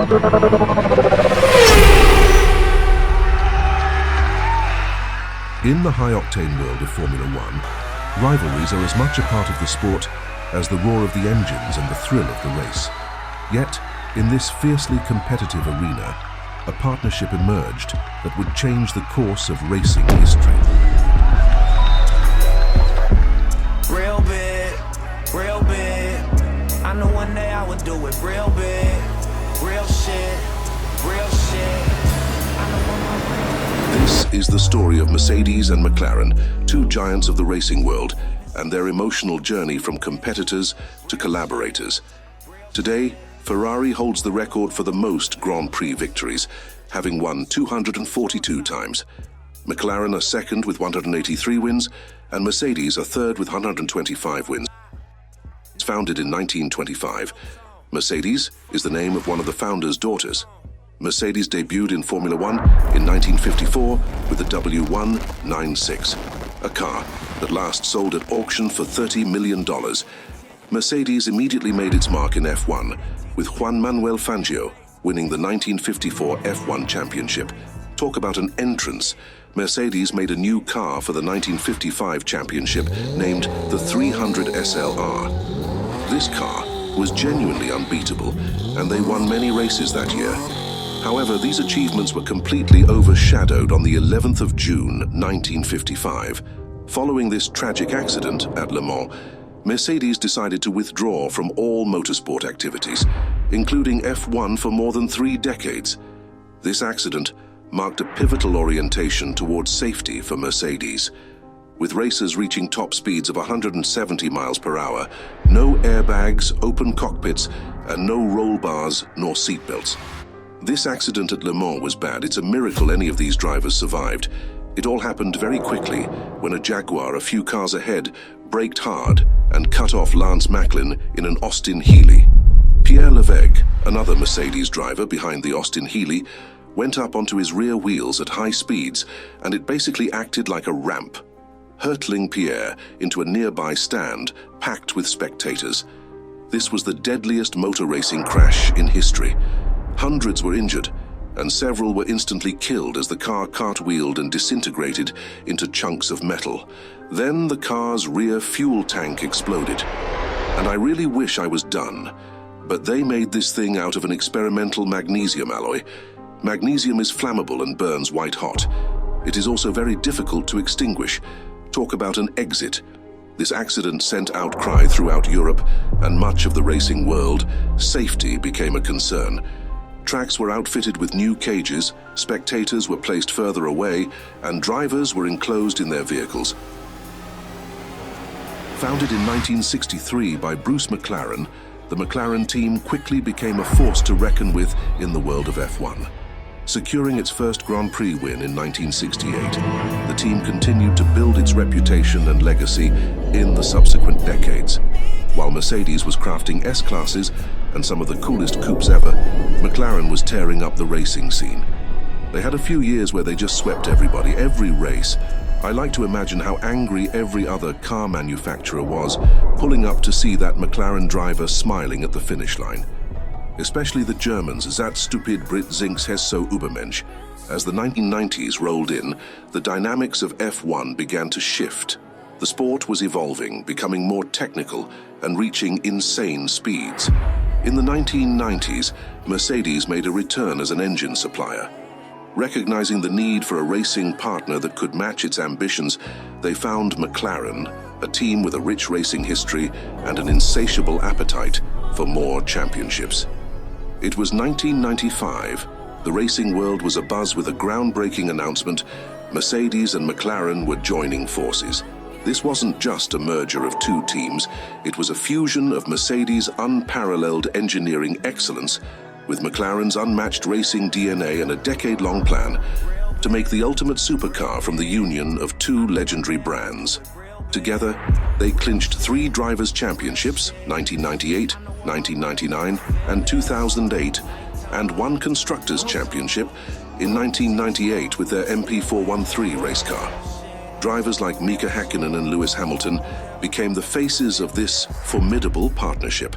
In the high-octane world of Formula One, rivalries are as much a part of the sport as the roar of the engines and the thrill of the race. Yet, in this fiercely competitive arena, a partnership emerged that would change the course of racing history. Real big, real big. I know one day I would do it real big. Real shit, real shit. This is the story of Mercedes and McLaren, two giants of the racing world, and their emotional journey from competitors to collaborators. Today, Ferrari holds the record for the most Grand Prix victories, having won 242 times. McLaren are second with 183 wins, and Mercedes are third with 125 wins. Founded in 1925, Mercedes is the name of one of the founders' daughters. Mercedes debuted in Formula One in 1954 with the W196, a car that last sold at auction for $30 million. Mercedes immediately made its mark in F1, with Juan Manuel Fangio winning the 1954 F1 championship. Talk about an entrance. Mercedes made a new car for the 1955 championship named the 300 SLR. This car was genuinely unbeatable, and they won many races that year. However, these achievements were completely overshadowed on the 11th of June, 1955. Following this tragic accident at Le Mans, Mercedes decided to withdraw from all motorsport activities, including F1 for more than 3 decades. This accident marked a pivotal orientation towards safety for Mercedes. With racers reaching top speeds of 170 miles per hour, no airbags, open cockpits, and no roll bars nor seatbelts. This accident at Le Mans was bad. It's a miracle any of these drivers survived. It all happened very quickly when a Jaguar a few cars ahead braked hard and cut off Lance Macklin in an Austin Healey. Pierre Levegh, another Mercedes driver behind the Austin Healey, went up onto his rear wheels at high speeds, and it basically acted like a ramp, hurtling Pierre into a nearby stand packed with spectators. This was the deadliest motor racing crash in history. Hundreds were injured, and several were instantly killed as the car cartwheeled and disintegrated into chunks of metal. Then the car's rear fuel tank exploded. And I really wish I was done, but they made this thing out of an experimental magnesium alloy. Magnesium is flammable and burns white hot. It is also very difficult to extinguish. Talk about an exit. This accident sent outcry throughout Europe and much of the racing world. Safety became a concern. Tracks were outfitted with new cages, spectators were placed further away, and drivers were enclosed in their vehicles. Founded in 1963 by Bruce McLaren, the McLaren team quickly became a force to reckon with in the world of F1. Securing its first Grand Prix win in 1968, the team continued to build its reputation and legacy in the subsequent decades. While Mercedes was crafting S-classes and some of the coolest coupes ever, McLaren was tearing up the racing scene. They had a few years where they just swept everybody, every race. I like to imagine how angry every other car manufacturer was, pulling up to see that McLaren driver smiling at the finish line. Especially the Germans, that stupid Brit Zinks has so Übermensch. As the 1990s rolled in, the dynamics of F1 began to shift. The sport was evolving, becoming more technical, and reaching insane speeds. In the 1990s, Mercedes made a return as an engine supplier. Recognizing the need for a racing partner that could match its ambitions, they found McLaren, a team with a rich racing history and an insatiable appetite for more championships. It was 1995. The racing world was abuzz with a groundbreaking announcement. Mercedes and McLaren were joining forces. This wasn't just a merger of two teams, it was a fusion of Mercedes' unparalleled engineering excellence with McLaren's unmatched racing DNA and a decade-long plan to make the ultimate supercar from the union of two legendary brands. Together, they clinched 3 drivers' championships, 1998, 1999, and 2008, and 1 constructors' championship in 1998 with their MP4-13 race car. Drivers like Mika Häkkinen and Lewis Hamilton became the faces of this formidable partnership.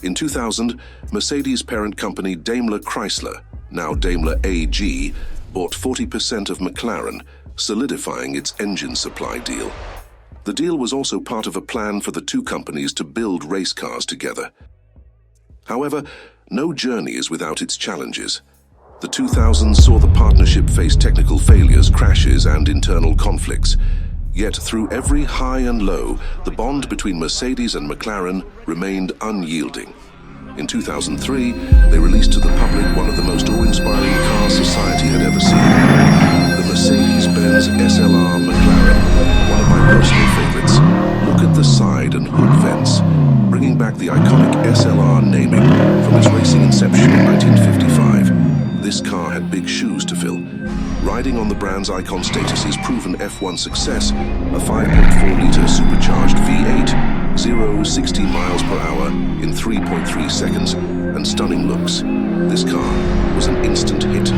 In 2000, Mercedes parent company Daimler Chrysler, now Daimler AG, bought 40% of McLaren, solidifying its engine supply deal. The deal was also part of a plan for the two companies to build race cars together. However, no journey is without its challenges. The 2000s saw the partnership face technical failures, crashes, and internal conflicts. Yet through every high and low, the bond between Mercedes and McLaren remained unyielding. In 2003, they released to the public one of the most awe-inspiring cars society had ever seen. The Mercedes-Benz SLR McLaren, one of my personal favorites. Look at the side and hood vents, bringing back the iconic SLR naming from its racing inception in 1955. This car had big shoes to fill. Riding on the brand's icon status' proven F1 success, a 5.4-litre supercharged V8, 0-60 miles per hour in 3.3 seconds, and stunning looks. This car was an instant hit.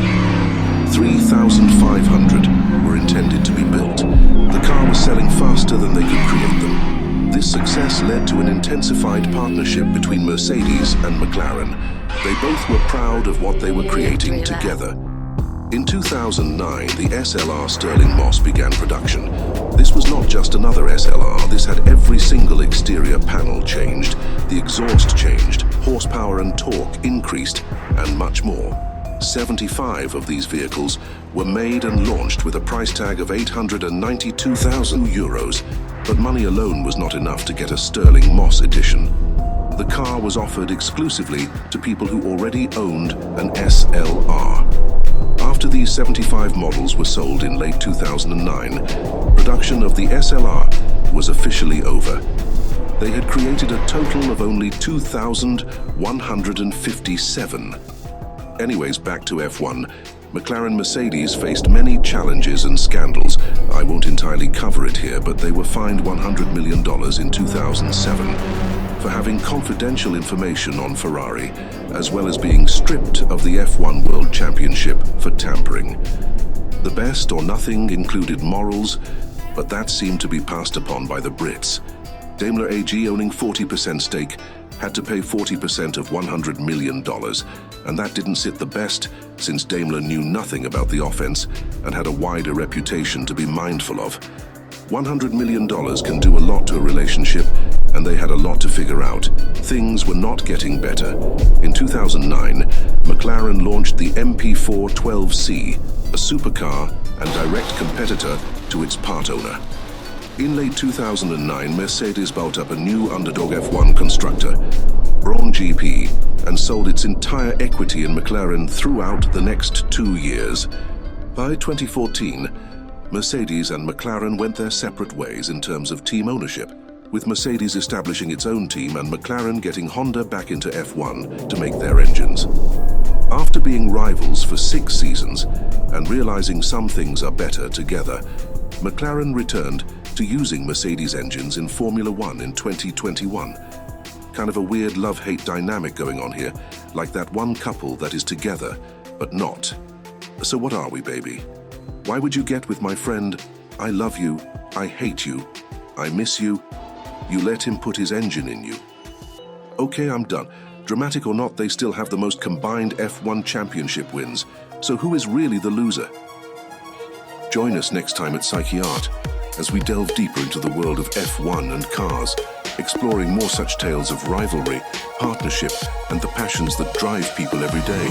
3,500 were intended to be built. The car was selling faster than they could create them. This success led to an intensified partnership between Mercedes and McLaren. They both were proud of what they were creating together. In 2009, the SLR Stirling Moss began production. This was not just another SLR, this had every single exterior panel changed, the exhaust changed, horsepower and torque increased, and much more. 75 of these vehicles were made and launched with a price tag of 892,000 euros, but money alone was not enough to get a Stirling Moss edition. The car was offered exclusively to people who already owned an SLR. After these 75 models were sold in late 2009, production of the SLR was officially over. They had created a total of only 2,157. Anyways, back to F1. McLaren Mercedes faced many challenges and scandals. I won't entirely cover it here, but they were fined $100 million in 2007 for having confidential information on Ferrari, as well as being stripped of the F1 World Championship for tampering. The best or nothing included morals, but that seemed to be passed upon by the Brits. Daimler AG, owning 40% stake, had to pay 40% of $100 million, and that didn't sit the best since Daimler knew nothing about the offense and had a wider reputation to be mindful of. $100 million can do a lot to a relationship, and they had a lot to figure out. Things were not getting better. In 2009, McLaren launched the MP4-12C, a supercar and direct competitor to its part owner. In late 2009, Mercedes built up a new underdog F1 constructor, Brawn GP, and sold its entire equity in McLaren throughout the next 2 years. By 2014, Mercedes and McLaren went their separate ways in terms of team ownership, with Mercedes establishing its own team and McLaren getting Honda back into F1 to make their engines. After being rivals for 6 seasons and realizing some things are better together, McLaren returned to using Mercedes engines in Formula One in 2021. Kind of a weird love-hate dynamic going on here, like that one couple that is together, but not. So what are we, baby? Why would you get with my friend, I love you, I hate you, I miss you, you let him put his engine in you? Okay, I'm done. Dramatic or not, they still have the most combined F1 championship wins, so who is really the loser? Join us next time at Psyche Art as we delve deeper into the world of F1 and cars, exploring more such tales of rivalry, partnership, and the passions that drive people every day.